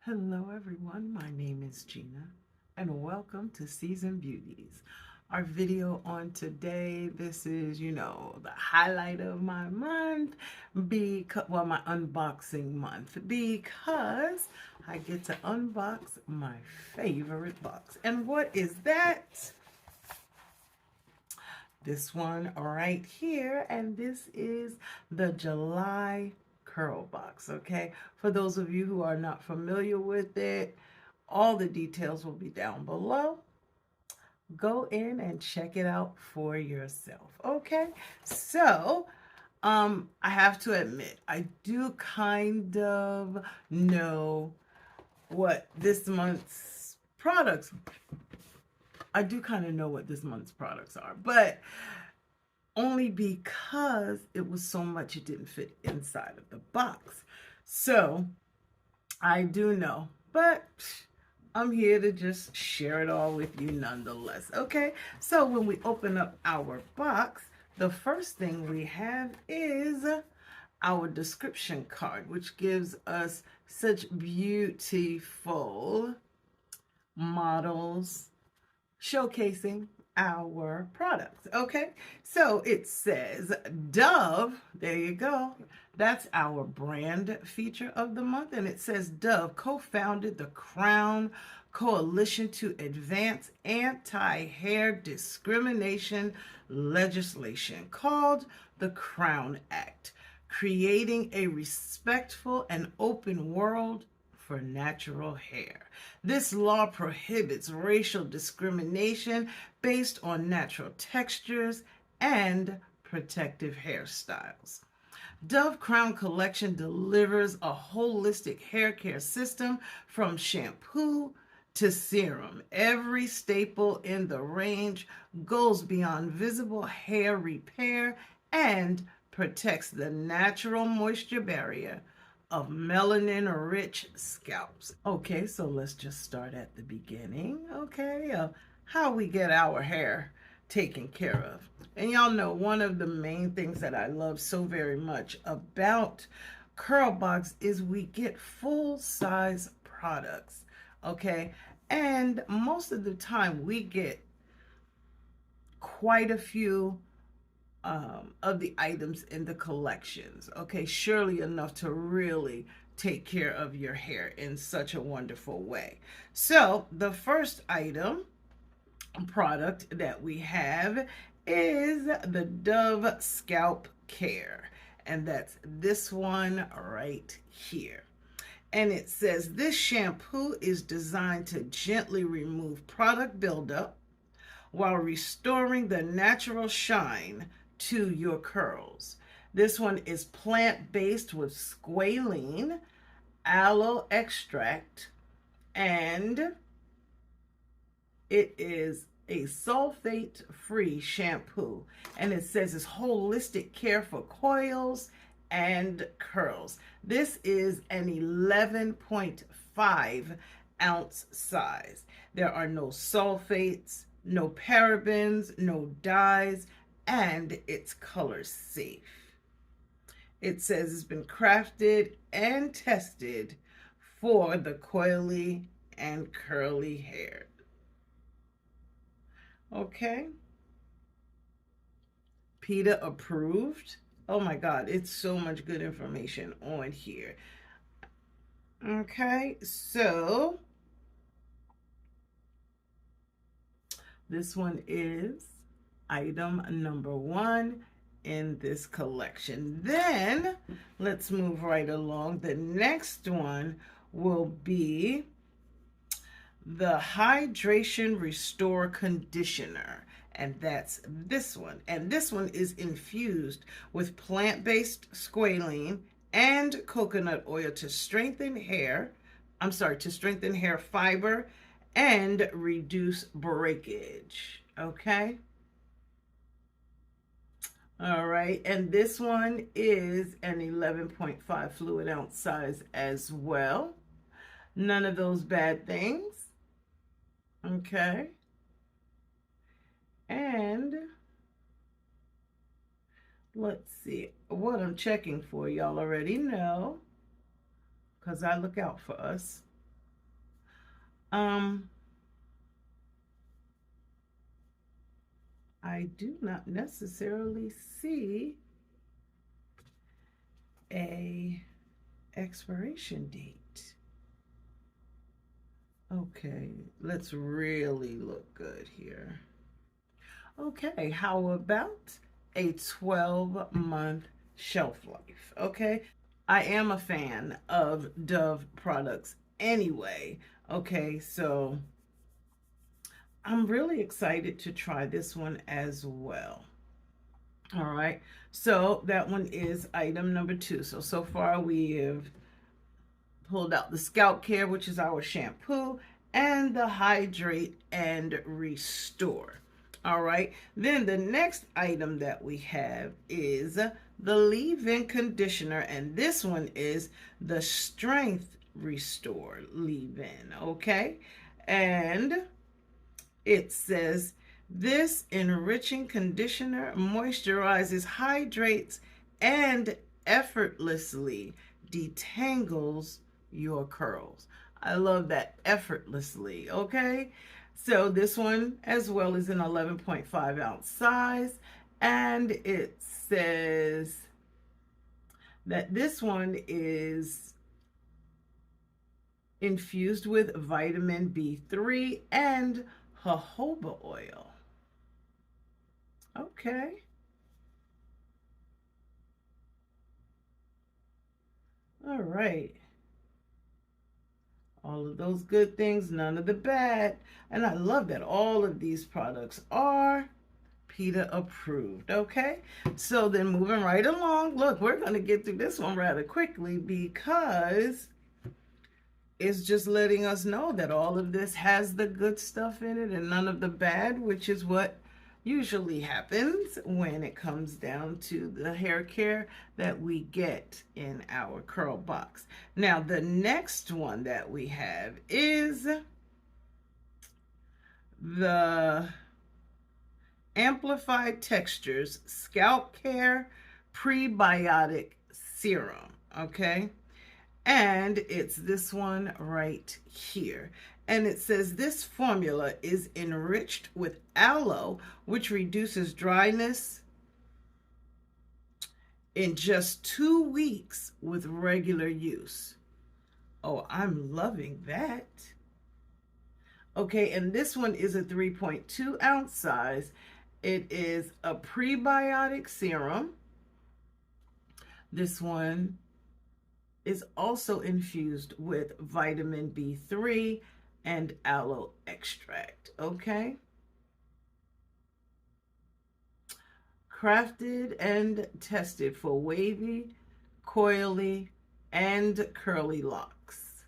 Hello everyone, my name is Gina and welcome to Season Beauties. Our video on today, this is, the highlight of my month, my unboxing month, because I get to unbox my favorite box. And what is that? This one right here, and this is the July Curlbox, okay? For those of you who are not familiar with it, all the details will be down below. Go in and check it out for yourself, okay? So, I have to admit, I do kind of know what this month's products I do kind of know what this month's products are, but only because it was so much it didn't fit inside of the box. So I do know, but I'm here to just share it all with you nonetheless. Okay, so when we open up our box, the first thing we have is our description card, which gives us such beautiful models showcasing our products. Okay, so it says Dove. There you go. That's our brand feature of the month. And it says Dove co-founded the Crown Coalition to advance anti-hair discrimination legislation called the Crown Act, creating a respectful and open world for natural hair. This law prohibits racial discrimination based on natural textures and protective hairstyles. Dove Crown Collection delivers a holistic hair care system from shampoo to serum. Every staple in the range goes beyond visible hair repair and protects the natural moisture barrier of melanin-rich scalps. Okay, so let's just start at the beginning, okay, of how we get our hair taken care of. And y'all know one of the main things that I love so very much about Curlbox is we get full-size products, okay? And most of the time we get quite a few of the items in the collections, okay, surely enough to really take care of your hair in such a wonderful way. So the first item product that we have is the Dove Scalp Care, and that's this one right here. And it says this shampoo is designed to gently remove product buildup while restoring the natural shine to your curls. This one is plant-based with squalene, aloe extract, and it is a sulfate-free shampoo. And it says it's holistic care for coils and curls. This is an 11.5 ounce size. There are no sulfates, no parabens, no dyes, and it's color safe. It says it's been crafted and tested for the coily and curly hair. Okay. PETA approved. Oh my God, it's so much good information on here. Okay, so this one is item number 1 in this collection. Then let's move right along. The next one will be the Hydration Restore Conditioner, and that's this one. And this one is infused with plant-based squalene and coconut oil to strengthen hair fiber and reduce breakage. Okay. All right, and this one is an 11.5 fluid ounce size as well. None of those bad things. Okay. And let's see what I'm checking for. Y'all already know, because I look out for us. I do not necessarily see a expiration date. Okay, let's really look good here. Okay, how about a 12-month shelf life? Okay, I am a fan of Dove products anyway. Okay, so I'm really excited to try this one as well. All right, so that one is item number 2. So far we have pulled out the Scalp Care, which is our shampoo, and the Hydrate and Restore. All right, then the next item that we have is the leave-in conditioner, and this one is the Strength Restore leave-in, okay? And it says, this enriching conditioner moisturizes, hydrates, and effortlessly detangles your curls. I love that, effortlessly, okay? So this one as well is an 11.5 ounce size, and it says that this one is infused with vitamin B3 and jojoba oil. Okay. All right. All of those good things, none of the bad. And I love that all of these products are PETA approved. Okay. So then moving right along, look, we're going to get through this one rather quickly because it's just letting us know that all of this has the good stuff in it and none of the bad, which is what usually happens when it comes down to the hair care that we get in our Curlbox. Now, the next one that we have is the Amplified Textures Scalp Care Prebiotic Serum, okay? And it's this one right here. And it says this formula is enriched with aloe, which reduces dryness in just 2 weeks with regular use. Oh, I'm loving that. Okay, and this one is a 3.2 ounce size. It is a prebiotic serum. This one is also infused with vitamin B3 and aloe extract, okay? Crafted and tested for wavy, coily, and curly locks.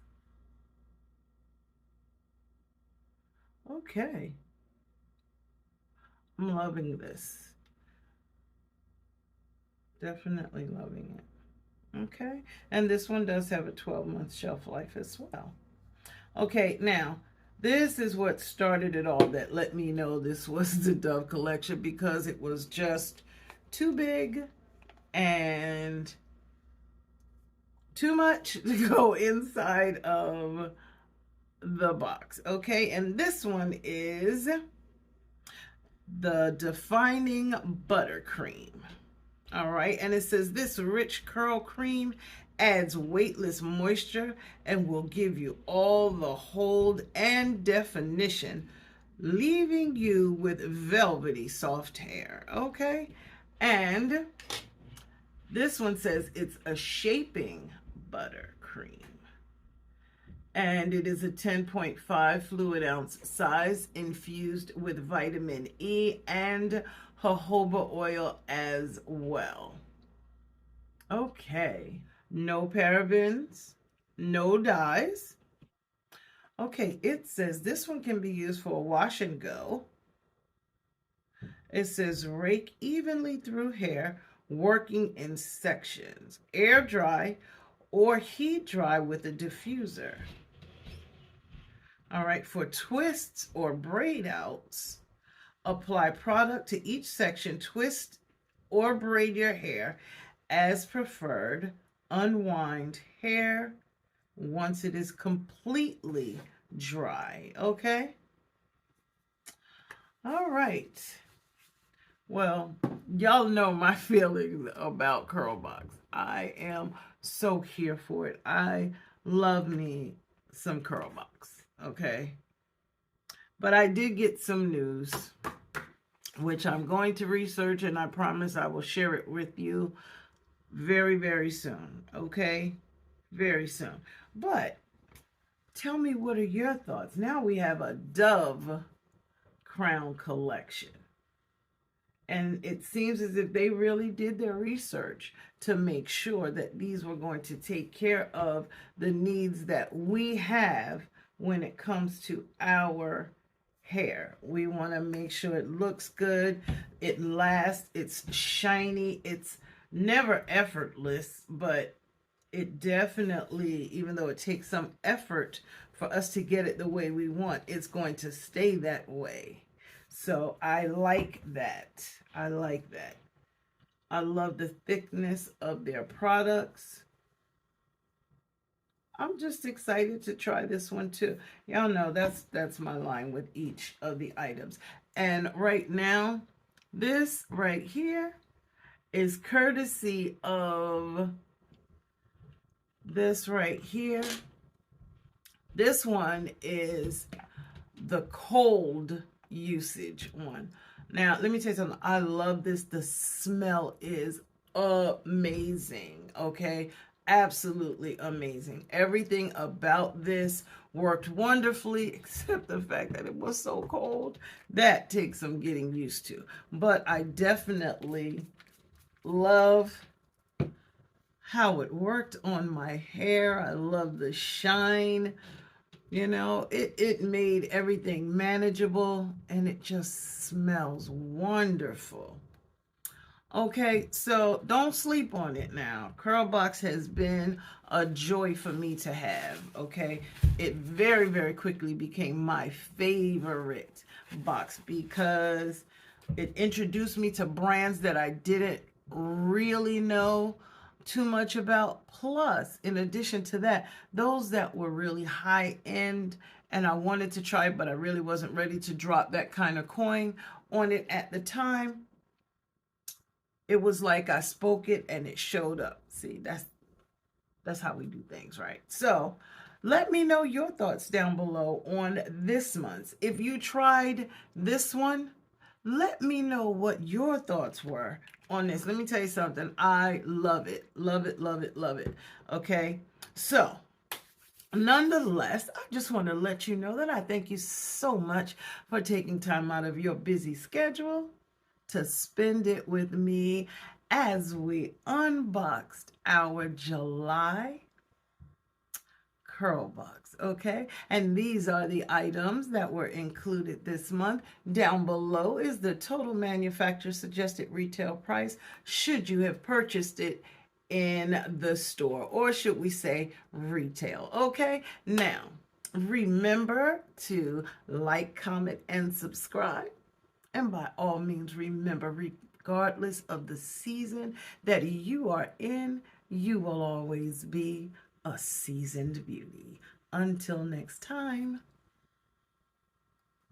Okay. I'm loving this. Definitely loving it. Okay, and this one does have a 12-month shelf life as well. Okay, now this is what started it all, that let me know this was the Dove collection, because it was just too big and too much to go inside of the box. Okay, and this one is the Defining Buttercream. All right, and it says this rich curl cream adds weightless moisture and will give you all the hold and definition, leaving you with velvety soft hair. Okay, and this one says it's a shaping buttercream, and it is a 10.5 fluid ounce size, infused with vitamin E and jojoba oil as well. Okay, no parabens, no dyes. Okay, it says this one can be used for a wash and go. It says rake evenly through hair, working in sections, air dry or heat dry with a diffuser. All right, for twists or braid outs, apply product to each section, twist or braid your hair as preferred. Unwind hair once it is completely dry. Okay? All right. Well, y'all know my feelings about Curlbox. I am so here for it. I love me some Curlbox. Okay? But I did get some news, which I'm going to research, and I promise I will share it with you very, very soon. Okay? Very soon. But tell me, what are your thoughts? Now we have a Dove crown collection. And it seems as if they really did their research to make sure that these were going to take care of the needs that we have when it comes to our hair. We want to make sure it looks good, it lasts, it's shiny, it's never effortless, but it definitely, even though it takes some effort for us to get it the way we want, it's going to stay that way. So I like that. I like that. I love the thickness of their products. I'm just excited to try this one too. Y'all know that's my line with each of the items. And right now, this right here is courtesy of this right here. This one is the cold usage one. Now, let me tell you something. I love this. The smell is amazing. Okay. Absolutely amazing. Everything about this worked wonderfully, except the fact that it was so cold. That takes some getting used to. But I definitely love how it worked on my hair. I love the shine. You know, it made everything manageable, and it just smells wonderful. Okay, so don't sleep on it now. Curlbox has been a joy for me to have, okay? It very, very quickly became my favorite box because it introduced me to brands that I didn't really know too much about. Plus, in addition to that, those that were really high end and I wanted to try, but I really wasn't ready to drop that kind of coin on it at the time. It was like I spoke it and it showed up. See, that's how we do things, right? So let me know your thoughts down below on this month's. If you tried this one, let me know what your thoughts were on this. Let me tell you something. I love it. Love it, love it, love it. Okay. So nonetheless, I just want to let you know that I thank you so much for taking time out of your busy schedule to spend it with me as we unboxed our July Curlbox, okay? And these are the items that were included this month. Down below is the total manufacturer suggested retail price should you have purchased it in the store, or should we say retail, okay? Now, remember to like, comment, and subscribe. And by all means, remember, regardless of the season that you are in, you will always be a seasoned beauty. Until next time.